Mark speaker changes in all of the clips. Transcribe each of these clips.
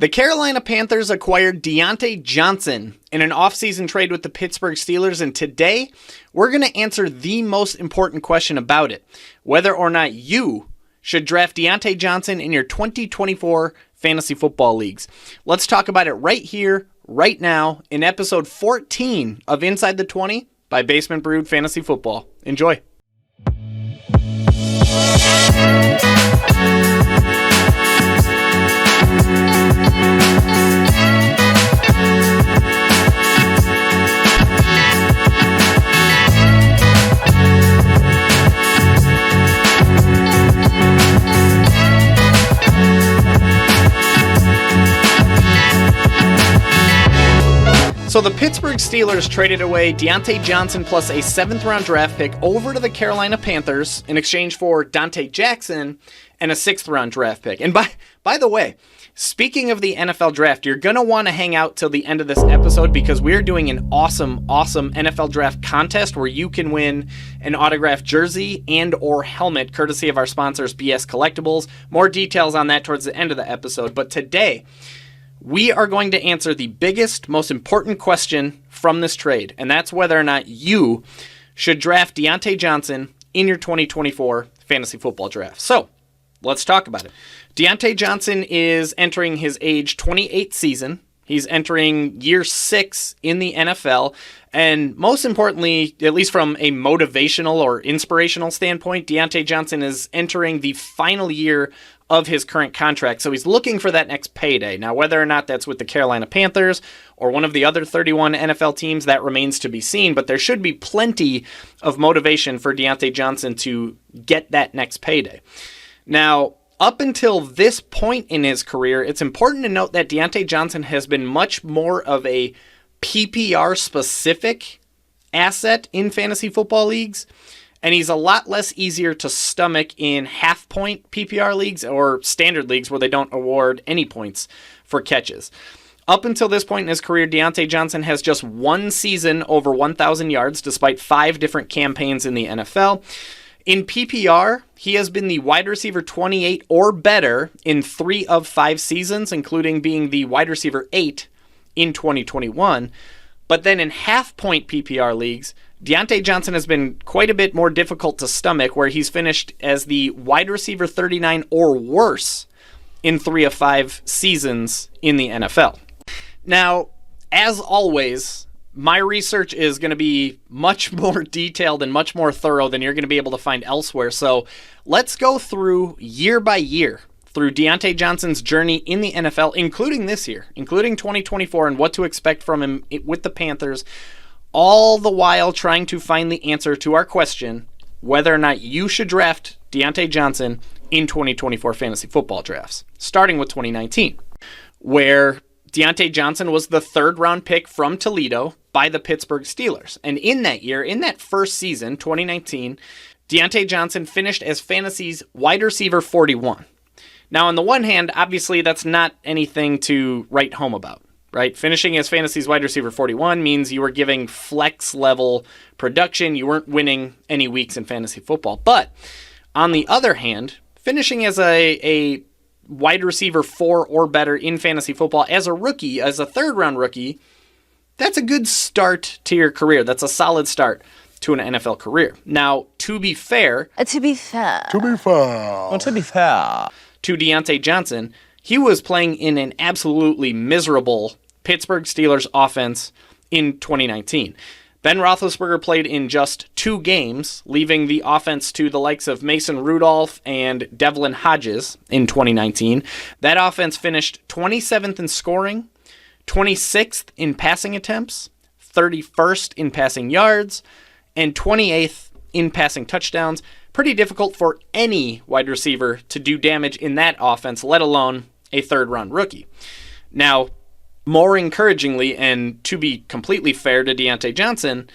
Speaker 1: The Carolina Panthers acquired Diontae Johnson in an offseason trade with the Pittsburgh Steelers, and today we're going to answer the most important question about it, whether or not you should draft Diontae Johnson in your 2024 fantasy football leagues. Let's talk about it right here, right now, in episode 14 of Inside the 20 by Basement Brewed Fantasy Football. Enjoy. So the Pittsburgh Steelers traded away Diontae Johnson plus a 7th-round draft pick over to the Carolina Panthers in exchange for Diontae Jackson and a 6th-round draft pick. And by the way, speaking of the NFL draft, you're going to want to hang out till the end of this episode because we're doing an awesome NFL draft contest where you can win an autographed jersey and or helmet courtesy of our sponsors, BS Collectibles. More details on that towards the end of the episode. But today, we are going to answer the biggest, most important question from this trade, and that's whether or not you should draft Diontae Johnson in your 2024 fantasy football draft. So, let's talk about it. Diontae Johnson is entering his age 28 season. He's entering year 6 in the NFL, and most importantly, at least from a motivational or inspirational standpoint, Diontae Johnson is entering the final year of his current contract, so he's looking for that next payday. Now, whether or not that's with the Carolina Panthers or one of the other 31 NFL teams, that remains to be seen, but there should be plenty of motivation for Diontae Johnson to get that next payday. Now, up until this point in his career, it's important to note that Diontae Johnson has been much more of a PPR-specific asset in fantasy football leagues, and he's a lot less easier to stomach in half-point PPR leagues or standard leagues where they don't award any points for catches. Up until this point in his career, Diontae Johnson has just one season over 1,000 yards despite 5 different campaigns in the NFL. In PPR, he has been the wide receiver 28 or better in 3 of 5 seasons, including being the wide receiver 8 in 2021. But then in half-point PPR leagues, Diontae Johnson has been quite a bit more difficult to stomach, where he's finished as the wide receiver 39 or worse in 3 of 5 seasons in the NFL. Now, as always, my research is going to be much more detailed and much more thorough than you're going to be able to find elsewhere. So let's go through year by year through Diontae Johnson's journey in the NFL, including this year, including 2024, and what to expect from him with the Panthers, all the while trying to find the answer to our question, whether or not you should draft Diontae Johnson in 2024 fantasy football drafts, starting with 2019, where Diontae Johnson was the 3rd-round pick from Toledo by the Pittsburgh Steelers. And in that year, in that first season, 2019, Diontae Johnson finished as fantasy's wide receiver 41. Now, on the one hand, obviously that's not anything to write home about, right? Finishing as fantasy's wide receiver 41 means you were giving flex-level production. You weren't winning any weeks in fantasy football. But on the other hand, finishing as a wide receiver 4 or better in fantasy football as a rookie, as a 3rd-round rookie, that's a good start to your career. That's a solid start to an NFL career. Now, to be fair to Diontae Johnson, he was playing in an absolutely miserable Pittsburgh Steelers offense in 2019. Ben Roethlisberger played in just 2 games, leaving the offense to the likes of Mason Rudolph and Devlin Hodges in 2019. That offense finished 27th in scoring, 26th in passing attempts, 31st in passing yards, and 28th in passing touchdowns. Pretty difficult for any wide receiver to do damage in that offense, let alone a 3rd-round rookie. Now, more encouragingly, and to be completely fair to Diontae Johnson,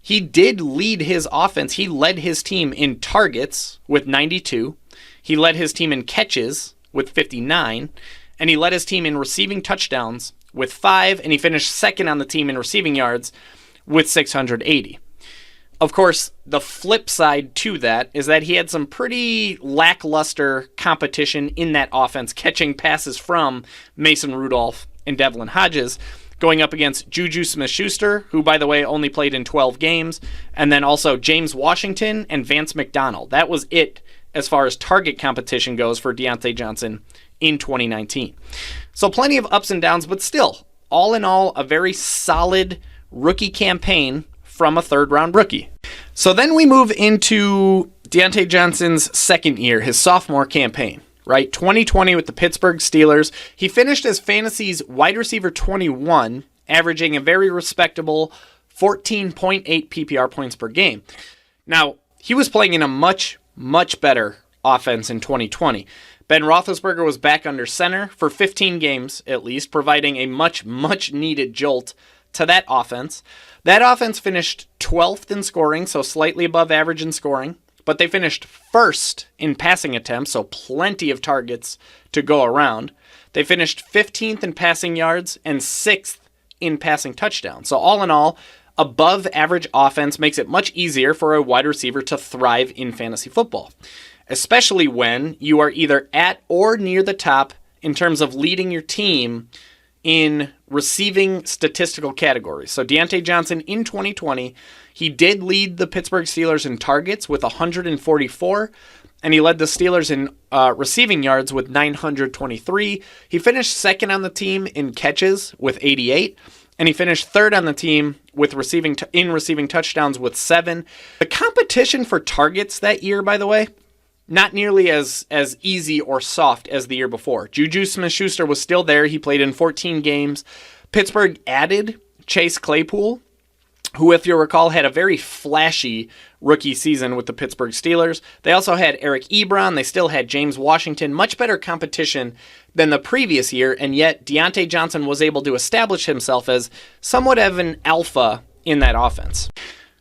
Speaker 1: he did lead his offense. He led his team in targets with 92. He led his team in catches with 59. And he led his team in receiving touchdowns with 5. And he finished 2nd on the team in receiving yards with 680. Of course, the flip side to that is that he had some pretty lackluster competition in that offense, catching passes from Mason Rudolph and Devlin Hodges, going up against Juju Smith-Schuster, who, by the way, only played in 12 games, and then also James Washington and Vance McDonald. That was it as far as target competition goes for Diontae Johnson in 2019. So plenty of ups and downs, but still, all in all, a very solid rookie campaign from a third-round rookie. So then we move into Diontae Johnson's second year, his sophomore campaign. Right, 2020 with the Pittsburgh Steelers. He finished as fantasy's wide receiver 21, averaging a very respectable 14.8 PPR points per game. Now, he was playing in a much, much better offense in 2020. Ben Roethlisberger was back under center for 15 games, at least, providing a much, much needed jolt to that offense. That offense finished 12th in scoring, so slightly above average in scoring. But they finished first in passing attempts, so plenty of targets to go around. They finished 15th in passing yards and 6th in passing touchdowns. So all in all, above average offense makes it much easier for a wide receiver to thrive in fantasy football, especially when you are either at or near the top in terms of leading your team in receiving statistical categories. So Diontae Johnson in 2020, he did lead the Pittsburgh Steelers in targets with 144, and he led the Steelers in receiving yards with 923. He finished second on the team in catches with 88, and he finished third on the team with receiving touchdowns with 7. The competition for targets that year, by the way, not nearly as easy or soft as the year before. Juju Smith-Schuster was still there. He played in 14 games. Pittsburgh added Chase Claypool, who, if you'll recall, had a very flashy rookie season with the Pittsburgh Steelers. They also had Eric Ebron. They still had James Washington. Much better competition than the previous year, and yet Diontae Johnson was able to establish himself as somewhat of an alpha in that offense.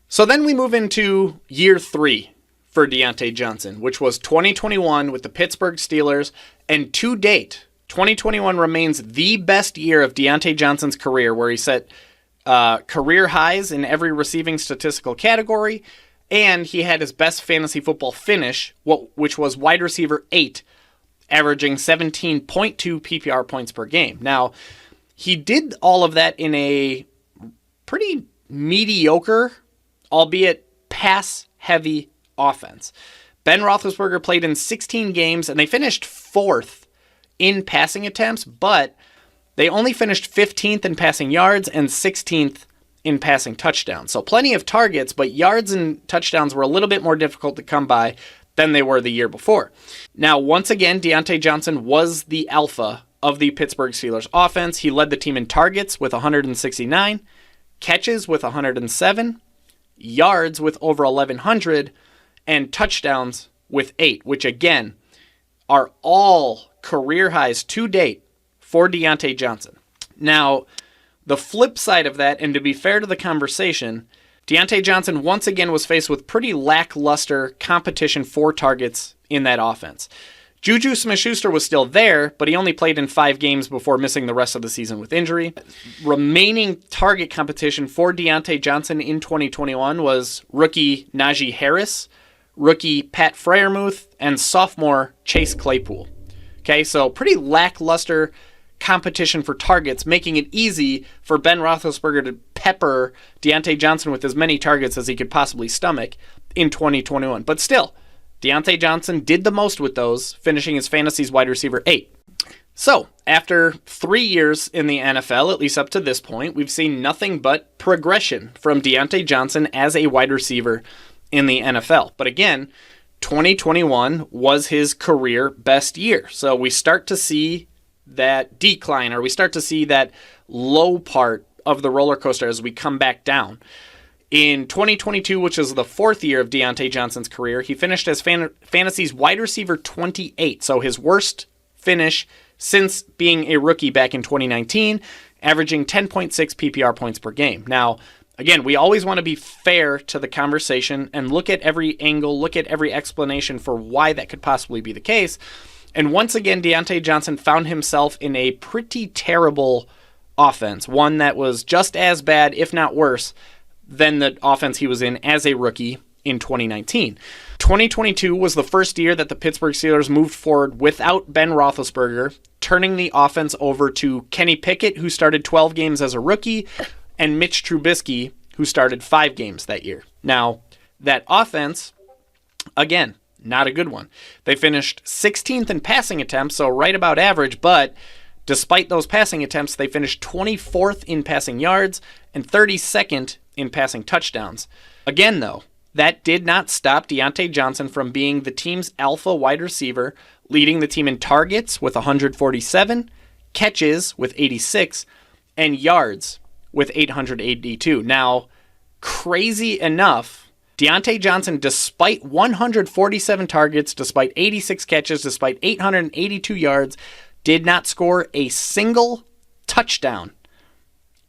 Speaker 1: So then we move into year 3 for Diontae Johnson, which was 2021 with the Pittsburgh Steelers, and to date, 2021 remains the best year of Diontae Johnson's career, where he set career highs in every receiving statistical category, and he had his best fantasy football finish, which was wide receiver 8, averaging 17.2 PPR points per game. Now, he did all of that in a pretty mediocre, albeit pass-heavy offense. Ben Roethlisberger played in 16 games, and they finished 4th in passing attempts, but they only finished 15th in passing yards and 16th in passing touchdowns. So plenty of targets, but yards and touchdowns were a little bit more difficult to come by than they were the year before. Now, once again, Diontae Johnson was the alpha of the Pittsburgh Steelers offense. He led the team in targets with 169, catches with 107, yards with over 1,100, and touchdowns with 8, which again are all career highs to date for Diontae Johnson. Now, the flip side of that, and to be fair to the conversation, Diontae Johnson once again was faced with pretty lackluster competition for targets in that offense. Juju Smith-Schuster was still there, but he only played in 5 games before missing the rest of the season with injury. Remaining target competition for Diontae Johnson in 2021 was rookie Najee Harris, rookie Pat Freiermuth, and sophomore Chase Claypool. Okay, so pretty lackluster competition for targets, making it easy for Ben Roethlisberger to pepper Diontae Johnson with as many targets as he could possibly stomach in 2021. But still, Diontae Johnson did the most with those, finishing as fantasy's wide receiver 8. So, after 3 years in the NFL, at least up to this point, we've seen nothing but progression from Diontae Johnson as a wide receiver in the NFL. But again, 2021 was his career best year. So we start to see that decline, or we start to see that low part of the roller coaster as we come back down. In 2022, which is the 4th year of Diontae Johnson's career, he finished as fantasy's wide receiver 28, so his worst finish since being a rookie back in 2019, averaging 10.6 PPR points per game. Now, again, we always want to be fair to the conversation and look at every angle, look at every explanation for why that could possibly be the case. And once again, Diontae Johnson found himself in a pretty terrible offense, one that was just as bad, if not worse, than the offense he was in as a rookie in 2019. 2022 was the first year that the Pittsburgh Steelers moved forward without Ben Roethlisberger, turning the offense over to Kenny Pickett, who started 12 games as a rookie, and Mitch Trubisky, who started 5 games that year. Now, that offense, again, not a good one. They finished 16th in passing attempts, so right about average, but despite those passing attempts, they finished 24th in passing yards and 32nd in passing touchdowns. Again, though, that did not stop Diontae Johnson from being the team's alpha wide receiver, leading the team in targets with 147, catches with 86, and yards with 882. Now, crazy enough, Diontae Johnson, despite 147 targets, despite 86 catches, despite 882 yards, did not score a single touchdown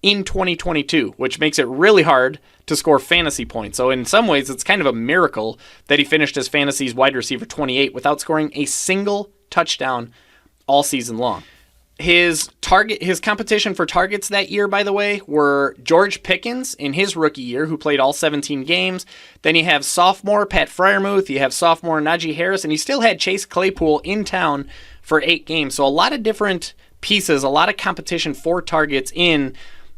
Speaker 1: in 2022, which makes it really hard to score fantasy points. So in some ways, it's kind of a miracle that he finished as fantasy's wide receiver 28 without scoring a single touchdown all season long. His competition for targets that year, by the way, were George Pickens in his rookie year, who played all 17 games. Then you have sophomore Pat Freiermuth, you have sophomore Najee Harris, and you still had Chase Claypool in town for 8 games. So a lot of different pieces, a lot of competition for targets in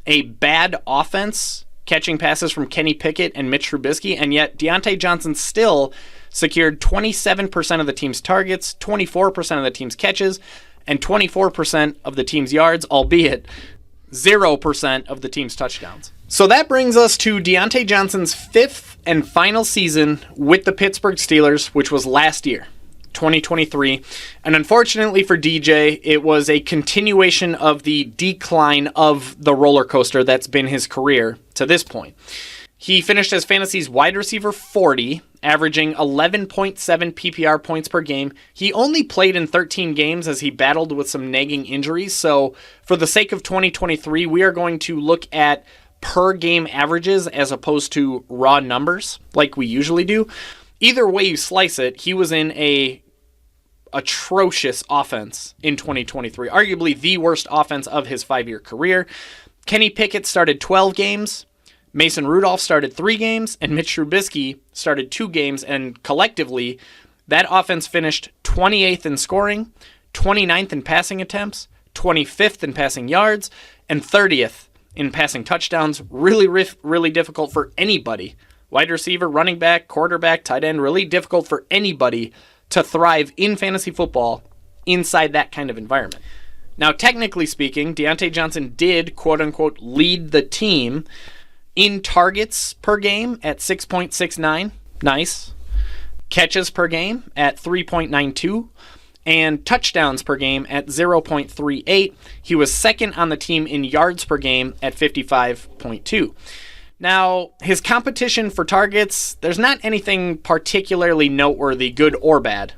Speaker 1: a bad offense, catching passes from Kenny Pickett and Mitch Trubisky, and yet Diontae Johnson still secured 27% of the team's targets, 24% of the team's catches, and 24% of the team's yards, albeit 0% of the team's touchdowns. So that brings us to Diontae Johnson's 5th and final season with the Pittsburgh Steelers, which was last year, 2023. And unfortunately for DJ, it was a continuation of the decline of the roller coaster that's been his career to this point. He finished as fantasy's wide receiver 40, averaging 11.7 PPR points per game. He only played in 13 games as he battled with some nagging injuries. So for the sake of 2023, we are going to look at per game averages as opposed to raw numbers like we usually do. Either way you slice it, he was in a atrocious offense in 2023, arguably the worst offense of his 5-year career. Kenny Pickett started 12 games. Mason Rudolph started 3 games, and Mitch Trubisky started 2 games, and collectively, that offense finished 28th in scoring, 29th in passing attempts, 25th in passing yards, and 30th in passing touchdowns. Really difficult for anybody. Wide receiver, running back, quarterback, tight end, really difficult for anybody to thrive in fantasy football inside that kind of environment. Now, technically speaking, Diontae Johnson did, quote-unquote, lead the team in targets per game at 6.69, nice. Catches per game at 3.92, and touchdowns per game at 0.38. He was second on the team in yards per game at 55.2. Now, his competition for targets, there's not anything particularly noteworthy, good or bad,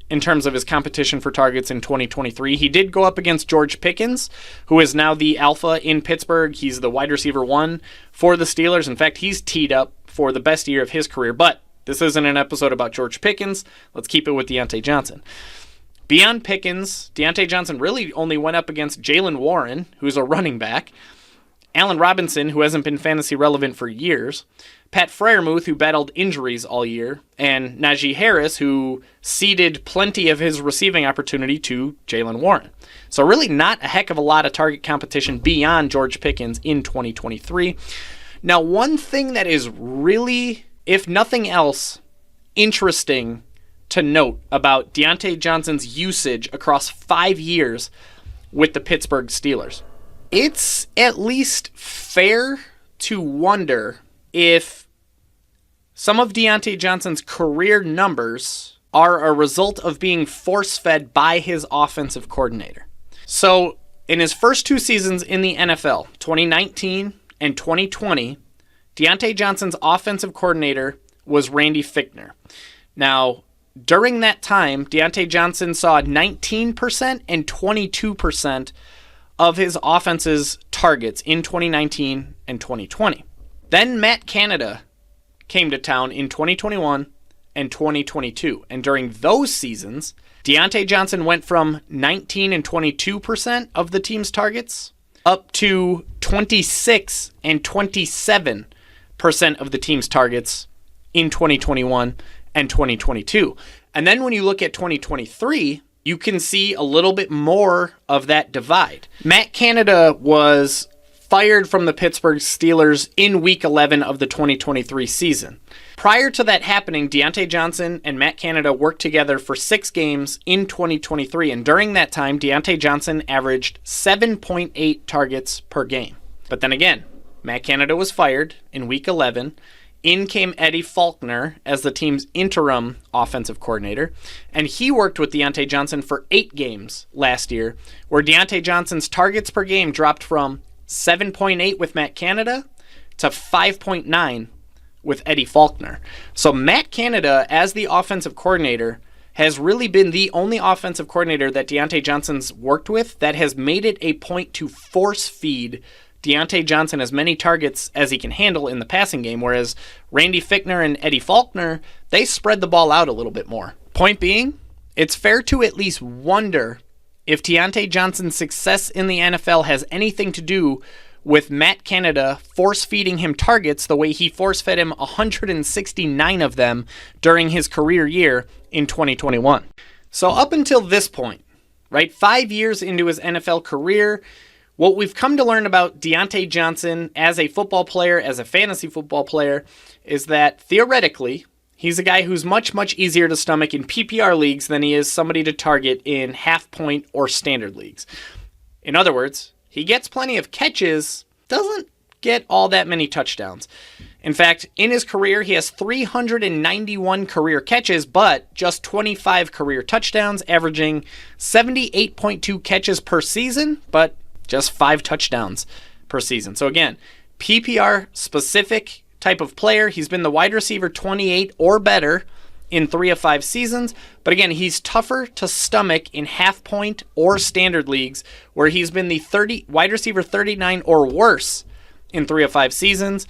Speaker 1: in terms of his competition for targets in 2023. He did go up against George Pickens, who is now the alpha in Pittsburgh. He's the wide receiver 1 for the Steelers. In fact, he's teed up for the best year of his career. But this isn't an episode about George Pickens. Let's keep it with Diontae Johnson. Beyond Pickens, Diontae Johnson really only went up against Jaylen Warren, who's a running back, Allen Robinson, who hasn't been fantasy relevant for years, Pat Freiermuth, who battled injuries all year, and Najee Harris, who ceded plenty of his receiving opportunity to Jaylen Warren. So really not a heck of a lot of target competition beyond George Pickens in 2023. Now, one thing that is really, if nothing else, interesting to note about Diontae Johnson's usage across 5 years with the Pittsburgh Steelers. It's at least fair to wonder if some of Diontae Johnson's career numbers are a result of being force-fed by his offensive coordinator. So, in his first 2 seasons in the NFL, 2019 and 2020, Diontae Johnson's offensive coordinator was Randy Fichtner. Now, during that time, Diontae Johnson saw 19% and 22% of his offense's targets in 2019 and 2020. Then Matt Canada came to town in 2021 and 2022. And during those seasons, Diontae Johnson went from 19 and 22% of the team's targets up to 26 and 27% of the team's targets in 2021 and 2022. And then when you look at 2023, you can see a little bit more of that divide. Matt Canada was fired from the Pittsburgh Steelers in Week 11 of the 2023 season. Prior to that happening, Diontae Johnson and Matt Canada worked together for 6 games in 2023, and during that time, Diontae Johnson averaged 7.8 targets per game. But then again, Matt Canada was fired in Week 11. In came Eddie Faulkner as the team's interim offensive coordinator, and he worked with Diontae Johnson for 8 games last year, where Diontae Johnson's targets per game dropped from 7.8 with Matt Canada to 5.9 with Eddie Faulkner. So Matt Canada, as the offensive coordinator, has really been the only offensive coordinator that Diontae Johnson's worked with that has made it a point to force feed Diontae Johnson as many targets as he can handle in the passing game, whereas Randy Fichtner and Eddie Faulkner, they spread the ball out a little bit more. Point being, it's fair to at least wonder if Diontae Johnson's success in the NFL has anything to do with Matt Canada force-feeding him targets the way he force-fed him 169 of them during his career year in 2021. So up until this point, right, 5 years into his NFL career, what we've come to learn about Diontae Johnson as a football player, as a fantasy football player, is that theoretically, he's a guy who's much, much easier to stomach in PPR leagues than he is somebody to target in half-point or standard leagues. In other words, he gets plenty of catches, doesn't get all that many touchdowns. In fact, in his career, he has 391 career catches, but just 25 career touchdowns, averaging 78.2 catches per season, but just 5 touchdowns per season. So again, PPR specific type of player. He's been the wide receiver 28 or better in 3 of 5 seasons. But again, he's tougher to stomach in half point or standard leagues where he's been the wide receiver 39 or worse in 3 of 5 seasons.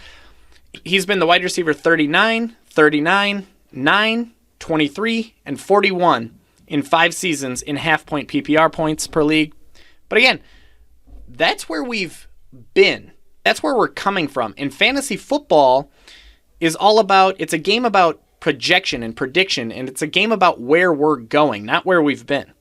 Speaker 1: He's been the wide receiver 39, 39, 9, 23, and 41 in 5 seasons in half point PPR points per league. But again, that's where we've been. That's where we're coming from. And fantasy football is all about, it's a game about projection and prediction, and it's a game about where we're going, not where we've been.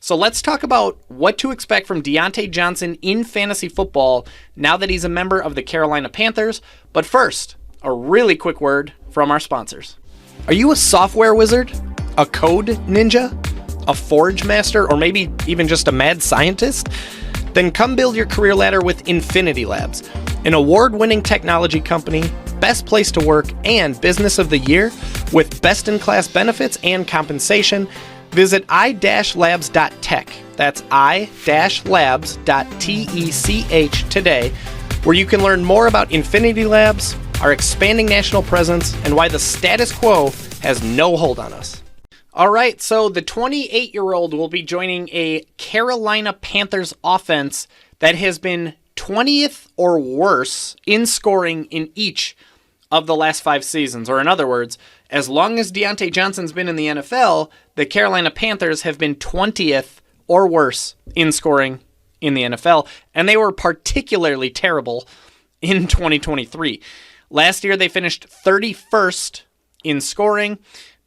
Speaker 1: So let's talk about what to expect from Diontae Johnson in fantasy football now that he's a member of the Carolina Panthers. But first, a really quick word from our sponsors. Are you a software wizard? A code ninja? A forge master? Or maybe even just a mad scientist? Then come build your career ladder with Infinity Labs, an award-winning technology company, best place to work, and business of the year with best-in-class benefits and compensation. Visit i-labs.tech. That's i-labs.tech today, where you can learn more about Infinity Labs, our expanding national presence, and why the status quo has no hold on us. All right, so the 28-year-old will be joining a Carolina Panthers offense that has been 20th or worse in scoring in each of the last 5 seasons. Or in other words, as long as Diontae Johnson's been in the NFL, the Carolina Panthers have been 20th or worse in scoring in the NFL, and they were particularly terrible in 2023. Last year, they finished 31st in scoring.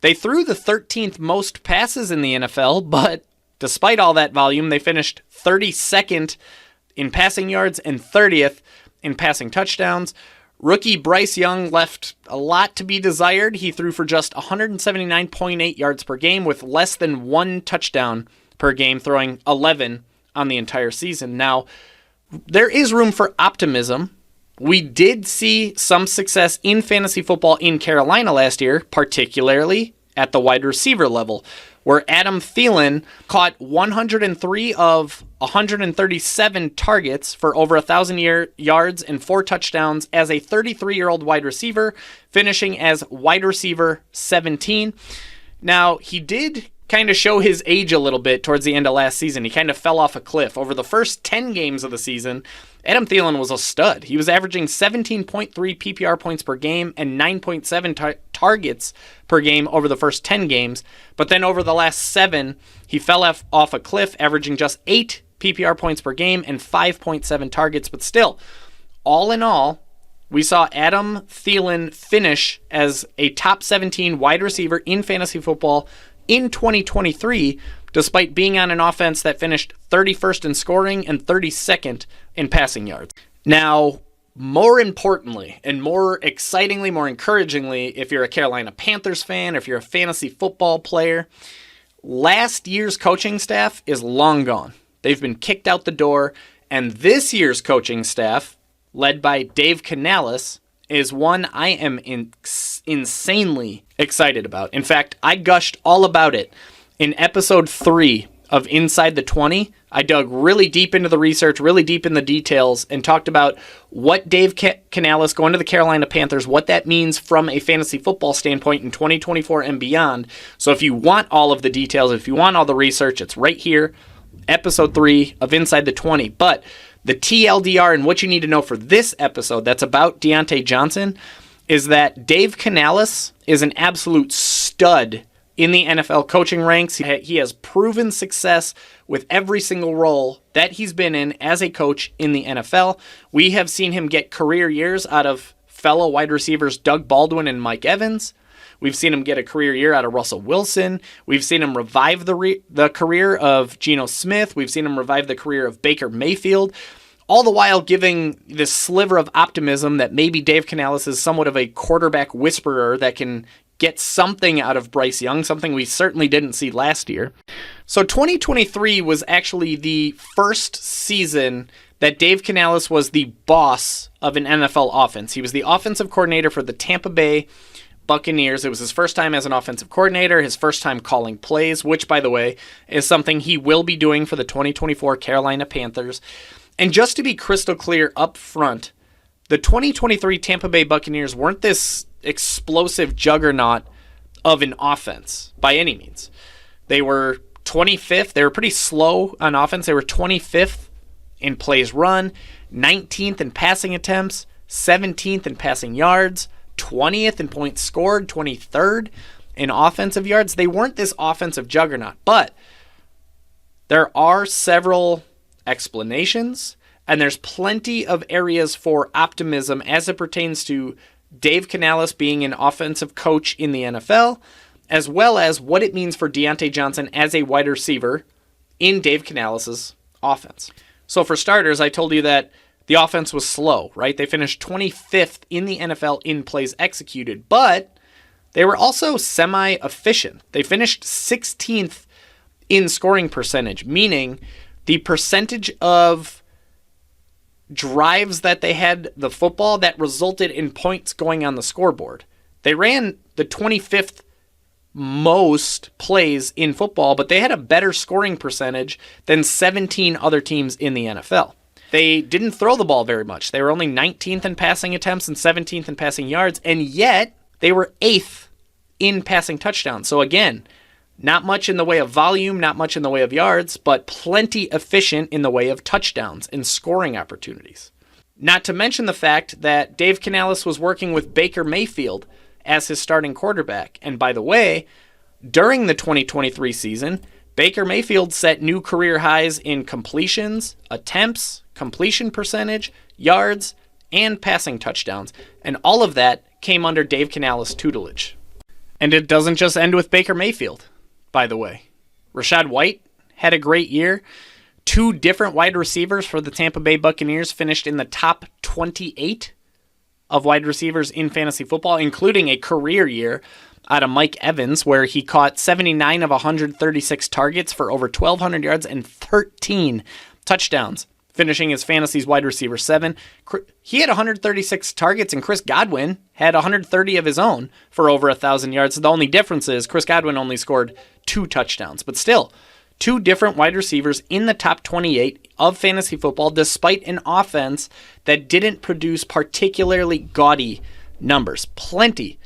Speaker 1: They threw the 13th most passes in the NFL, but despite all that volume, they finished 32nd in passing yards and 30th in passing touchdowns. Rookie Bryce Young left a lot to be desired. He threw for just 179.8 yards per game with less than 1 touchdown per game, throwing 11 on the entire season. Now, there is room for optimism. We did see some success in fantasy football in Carolina last year, particularly at the wide receiver level, where Adam Thielen caught 103 of 137 targets for over 1,000 yards and 4 touchdowns as a 33-year-old wide receiver, finishing as wide receiver 17. Now, he did kind of show his age a little bit towards the end of last season. He kind of fell off a cliff. Over the first 10 games of the season, Adam Thielen was a stud. He was averaging 17.3 PPR points per game and 9.7 targets per game over the first 10 games. But then over the last 7, he fell off a cliff, averaging just 8 PPR points per game and 5.7 targets. But still, all in all, We saw Adam Thielen finish as a top 17 wide receiver in fantasy football in 2023, despite being on an offense that finished 31st in scoring and 32nd in passing yards. Now, more importantly, and more excitingly, more encouragingly, if you're a Carolina Panthers fan, if you're a fantasy football player, last year's coaching staff is long gone. They've been kicked out the door, and this year's coaching staff, led by Dave Canales, is one I am insanely excited about. In fact, I gushed all about it in episode 3 of Inside the 20. I dug really deep into the research, really deep in the details, and talked about what Dave Canales going to the Carolina Panthers, what that means from a fantasy football standpoint in 2024 and beyond. So if you want all of the details, if you want all the research, it's right here, episode 3 of Inside the 20. But the TLDR and what you need to know for this episode that's about Diontae Johnson is that Dave Canales is an absolute stud in the NFL coaching ranks. He has proven success with every single role that he's been in as a coach in the NFL. We have seen him get career years out of fellow wide receivers Doug Baldwin and Mike Evans. We've seen him get a career year out of Russell Wilson. We've seen him revive the career of Geno Smith. We've seen him revive the career of Baker Mayfield, all the while giving this sliver of optimism that maybe Dave Canales is somewhat of a quarterback whisperer that can get something out of Bryce Young, something we certainly didn't see last year. So 2023 was actually the first season that Dave Canales was the boss of an NFL offense. He was the offensive coordinator for the Tampa Bay Buccaneers. It was his first time as an offensive coordinator, his first time calling plays, which, by the way, is something he will be doing for the 2024 Carolina Panthers. And just to be crystal clear up front, the 2023 Tampa Bay Buccaneers weren't this explosive juggernaut of an offense by any means. They were 25th. They were pretty slow on offense. They were 25th in plays run, 19th in passing attempts, 17th in passing yards, 20th in points scored, 23rd in offensive yards. They weren't this offensive juggernaut, but there are several explanations, and there's plenty of areas for optimism as it pertains to Dave Canales being an offensive coach in the NFL, as well as what it means for Diontae Johnson as a wide receiver in Dave Canales' offense. So for starters, I told you that the offense was slow, right? They finished 25th in the NFL in plays executed, but they were also semi-efficient. They finished 16th in scoring percentage, meaning the percentage of drives that they had the football that resulted in points going on the scoreboard. They ran the 25th most plays in football, but they had a better scoring percentage than 17 other teams in the NFL. They didn't throw the ball very much. They were only 19th in passing attempts and 17th in passing yards, and yet they were 8th in passing touchdowns. So again, not much in the way of volume, not much in the way of yards, but plenty efficient in the way of touchdowns and scoring opportunities. Not to mention the fact that Dave Canales was working with Baker Mayfield as his starting quarterback. And by the way, during the 2023 season, Baker Mayfield set new career highs in completions, attempts, completion percentage, yards, and passing touchdowns. And all of that came under Dave Canales' tutelage. And it doesn't just end with Baker Mayfield, by the way. Rachaad White had a great year. 2 different wide receivers for the Tampa Bay Buccaneers finished in the top 28 of wide receivers in fantasy football, including a career year out of Mike Evans, where he caught 79 of 136 targets for over 1,200 yards and 13 touchdowns, finishing as fantasy's wide receiver 7. He had 136 targets, and Chris Godwin had 130 of his own for over 1,000 yards. The only difference is Chris Godwin only scored 2 touchdowns, but still, 2 different wide receivers in the top 28 of fantasy football, despite an offense that didn't produce particularly gaudy numbers. Plenty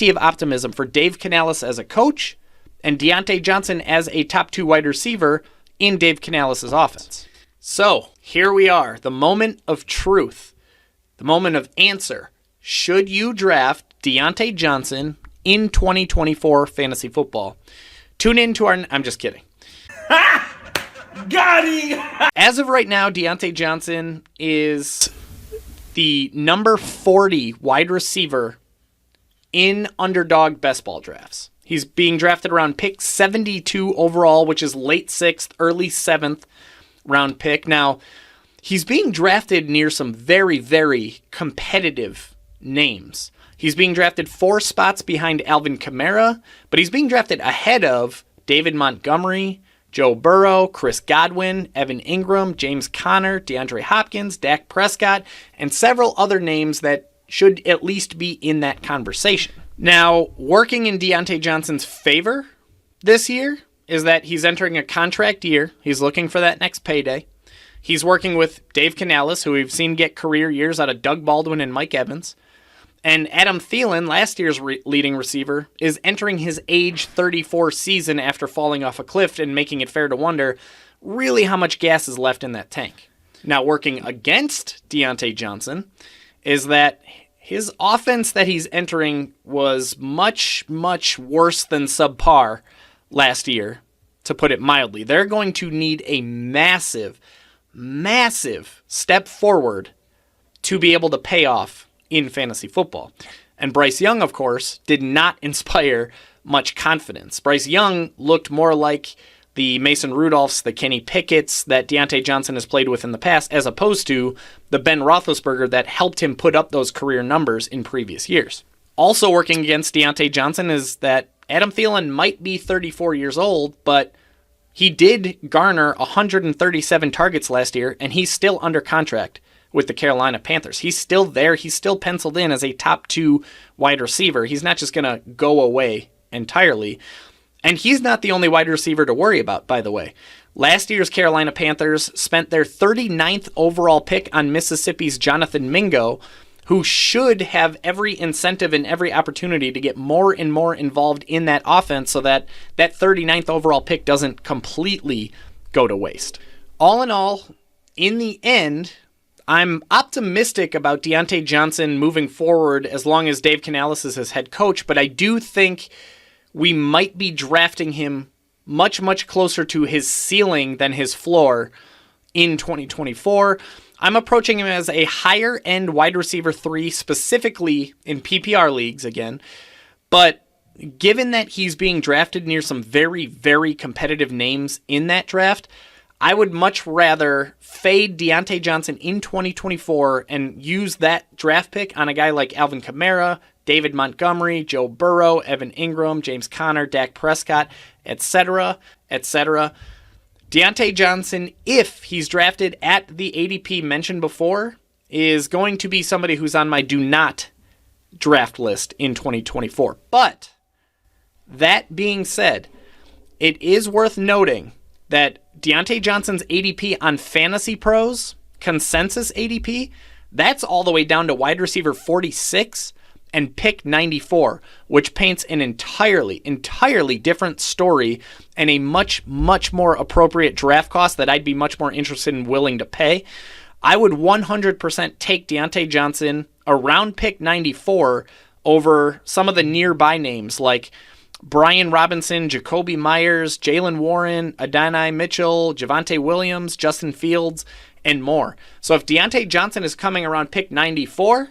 Speaker 1: of optimism for Dave Canales as a coach and Diontae Johnson as a top 2 wide receiver in Dave Canales' offense. So here we are, the moment of truth, the moment of answer. Should you draft Diontae Johnson in 2024 fantasy football? Tune in to our... I'm just kidding.
Speaker 2: Got him!
Speaker 1: As of right now, Diontae Johnson is the number 40 wide receiver in underdog best ball drafts. He's being drafted around pick 72 overall, which is late 6th, early 7th round pick. Now, he's being drafted near some very, very competitive names. He's being drafted 4 spots behind Alvin Kamara, but he's being drafted ahead of David Montgomery, Joe Burrow, Chris Godwin, Evan Ingram, James Conner, DeAndre Hopkins, Dak Prescott, and several other names that should at least be in that conversation. Now, working in Diontae Johnson's favor this year is that he's entering a contract year. He's looking for that next payday. He's working with Dave Canales, who we've seen get career years out of Doug Baldwin and Mike Evans. And Adam Thielen, last year's leading receiver, is entering his age 34 season after falling off a cliff and making it fair to wonder really how much gas is left in that tank. Now, working against Diontae Johnson is that his offense that he's entering was much, much worse than subpar last year, to put it mildly. They're going to need a massive, massive step forward to be able to pay off in fantasy football. And Bryce Young, of course, did not inspire much confidence. Bryce Young looked more like the Mason Rudolphs, the Kenny Pickett's that Diontae Johnson has played with in the past, as opposed to the Ben Roethlisberger that helped him put up those career numbers in previous years. Also working against Diontae Johnson is that Adam Thielen might be 34 years old, but he did garner 137 targets last year, and he's still under contract with the Carolina Panthers. He's still there. He's still penciled in as a top 2 wide receiver. He's not just going to go away entirely. And he's not the only wide receiver to worry about, by the way. Last year's Carolina Panthers spent their 39th overall pick on Mississippi's Jonathan Mingo, who should have every incentive and every opportunity to get more and more involved in that offense so that that 39th overall pick doesn't completely go to waste. All in all, in the end, I'm optimistic about Diontae Johnson moving forward as long as Dave Canales is his head coach, but I do think we might be drafting him much, much closer to his ceiling than his floor in 2024. I'm approaching him as a higher-end wide receiver 3, specifically in PPR leagues again. But given that he's being drafted near some very, very competitive names in that draft, I would much rather fade Diontae Johnson in 2024 and use that draft pick on a guy like Alvin Kamara, David Montgomery, Joe Burrow, Evan Ingram, James Conner, Dak Prescott, etc., etc. Diontae Johnson, if he's drafted at the ADP mentioned before, is going to be somebody who's on my do not draft list in 2024. But that being said, it is worth noting that Diontae Johnson's ADP on Fantasy Pros, consensus ADP, that's all the way down to wide receiver 46 and pick 94, which paints an entirely different story and a much, much more appropriate draft cost that I'd be much more interested and willing to pay. I would 100% take Diontae Johnson around pick 94 over some of the nearby names like Brian Robinson, Jacoby Myers, Jalen Warren, Adonai Mitchell, Javonte Williams, Justin Fields, and more. So if Diontae Johnson is coming around pick 94,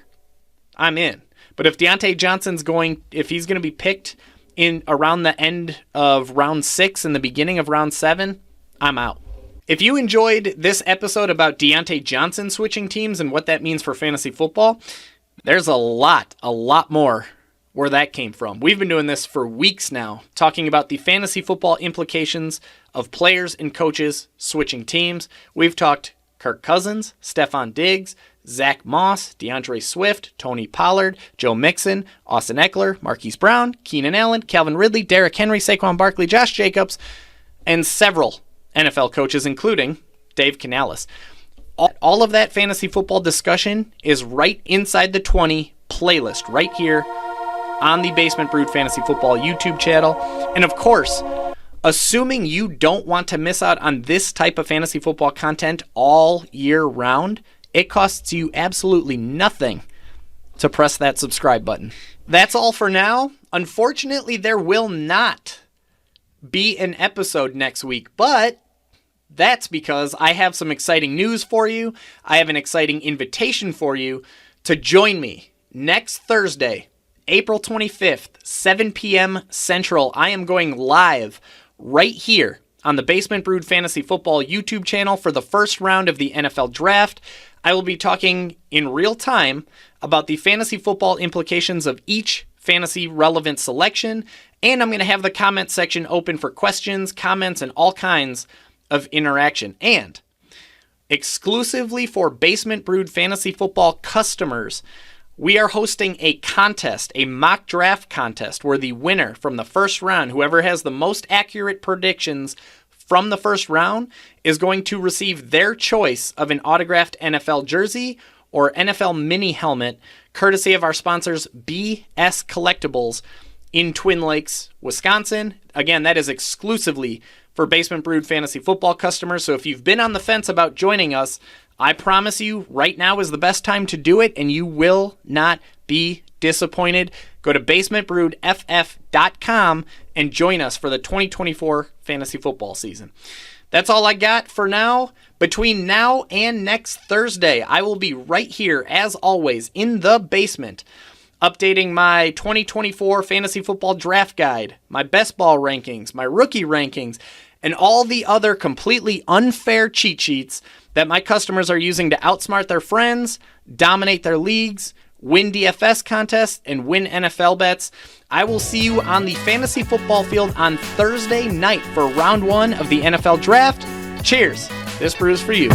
Speaker 1: I'm in. But if Diontae Johnson's if he's going to be picked in around the end of round 6 and the beginning of round 7, I'm out. If you enjoyed this episode about Diontae Johnson switching teams and what that means for fantasy football, there's a lot more where that came from. We've been doing this for weeks now, talking about the fantasy football implications of players and coaches switching teams. We've talked Kirk Cousins, Stephon Diggs, Zach Moss, DeAndre Swift, Tony Pollard, Joe Mixon, Austin Eckler, Marquise Brown, Keenan Allen, Calvin Ridley, Derrick Henry, Saquon Barkley, Josh Jacobs, and several NFL coaches, including Dave Canales. All of that fantasy football discussion is right inside the 20 playlist right here on the Basement Brood Fantasy Football YouTube channel. And of course, assuming you don't want to miss out on this type of fantasy football content all year round, it costs you absolutely nothing to press that subscribe button. That's all for now. Unfortunately, there will not be an episode next week, but That's because I have some exciting news for you. I have an exciting invitation for you to join me next Thursday, April 25th, 7 p.m. Central. I am going live right here on the Basement Brood Fantasy Football YouTube channel for the first round of the NFL Draft. I will be talking in real time about the fantasy football implications of each fantasy relevant selection, and I'm going to have the comment section open for questions, comments, and all kinds of interaction. And exclusively for Basement Brood Fantasy Football customers, we are hosting a contest, a mock draft contest, where the winner from the first round, whoever has the most accurate predictions from the first round, is going to receive their choice of an autographed NFL jersey or NFL mini helmet, courtesy of our sponsors, BS Collectibles in Twin Lakes, Wisconsin. Again, that is exclusively for Basement Brood Fantasy Football customers. So if you've been on the fence about joining us, I promise you right now is the best time to do it, and you will not be disappointed. Go to basementbroodff.com and join us for the 2024 fantasy football season. That's all I got for now. Between now and next Thursday, I will be right here, as always, in the basement, updating my 2024 fantasy football draft guide, my best ball rankings, my rookie rankings, and all the other completely unfair cheat sheets that my customers are using to outsmart their friends, dominate their leagues, win DFS contests, and win NFL bets. I will see you on the fantasy football field on Thursday night for round 1 of the NFL Draft. Cheers. This brew is for you.